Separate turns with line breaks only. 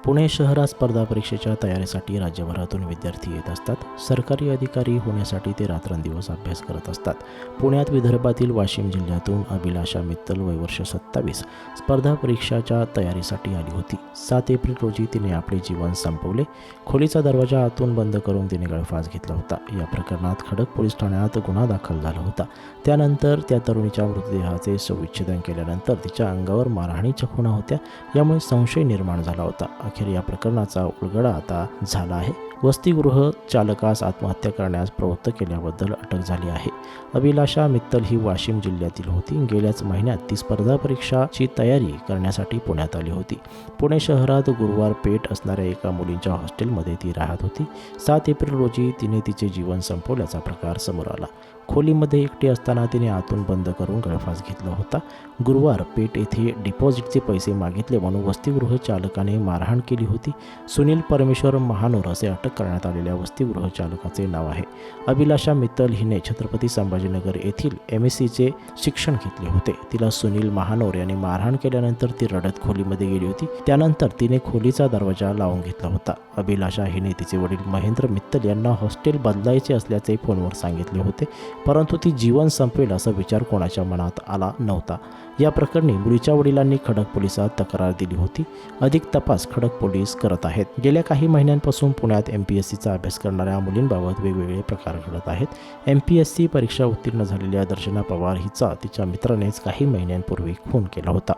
पुणे शहरात स्पर्धा परीक्षेच्या तयारीसाठी राज्यभरातून विद्यार्थी येत असतात. सरकारी अधिकारी होण्यासाठी ते रात्रंदिवस अभ्यास करत असतात. पुण्यात विदर्भातील वाशिम जिल्ह्यातून अभिलाषा मित्तल वय वर्ष 27 स्पर्धा परीक्षाच्या तयारीसाठी आली होती. 7 एप्रिल रोजी तिने आपले जीवन संपवले. खोलीचा दरवाजा आतून बंद करून तिने गळफास घेतला होता. या प्रकरणात खडक पोलीस ठाण्यात गुन्हा दाखल झाला होता. त्यानंतर त्या तरुणीच्या मृतदेहाचे शवविच्छेदन केल्यानंतर तिच्या अंगावर मारहाणीच्या खुणा होत्या. यामुळे संशय निर्माण झाला होता. अखेर या प्रकरणाचा उलगडा आता झाला आहे. वसतिगृह चालकास आत्महत्या करण्यास प्रवृत्त केल्याबद्दल अटक झाली आहे. अभिलाषा मित्तल ही वाशिम जिल्ह्यातील होती. गेल्याच महिन्यात ती स्पर्धा परीक्षाची तयारी करण्यासाठी पुण्यात आली होती. पुणे शहरात गुरुवार पेठ असणाऱ्या एका मुलींच्या हॉस्टेलमध्ये ती राहत होती. 7 एप्रिल रोजी तिने तिचे जीवन संपवल्याचा प्रकार समोर आला. खोलीमध्ये एकटी असताना तिने आतून बंद करून गळफास घेतला होता. गुरुवार पेठ येथे डिपॉझिटचे पैसे मागितले म्हणून वसतिगृह चालकाने मारहाण केली होती. सुनील परमेश्वर महानोर असे अटक करण्यात आलेल्या वसतिगृह चालकाचे नाव आहे. अभिलाषा मित्तल हिने छत्रपती संभाजीनगर येथील MSCचे शिक्षण घेतले होते. तिला सुनील महानोर याने मारहाण केल्यानंतर ती रडत खोलीमध्ये गेली होती. त्यानंतर तिने खोलीचा दरवाजा लावून घेतला होता. अभिलाषा हिने तिचे वडील महेंद्र मित्तल यांना हॉस्टेल बदलायचे असल्याचे फोनवर सांगितले होते, परंतु ती जीवन संपवेल असा विचार कोणाच्या मनात आला नव्हता. या प्रकरणी मुलीच्या वडिलांनी खडक पोलिसात तक्रार दिली होती. अधिक तपास खडक पोलीस करत आहेत. गेल्या काही महिन्यांपासून पुण्यात MPSCचा अभ्यास करणाऱ्या मुलींबाबत वेगवेगळे प्रकार घडत आहेत. MPSC परीक्षा उत्तीर्ण झालेल्या दर्शना पवार हिचा तिच्या मित्रानेच काही महिन्यांपूर्वी खून केला होता.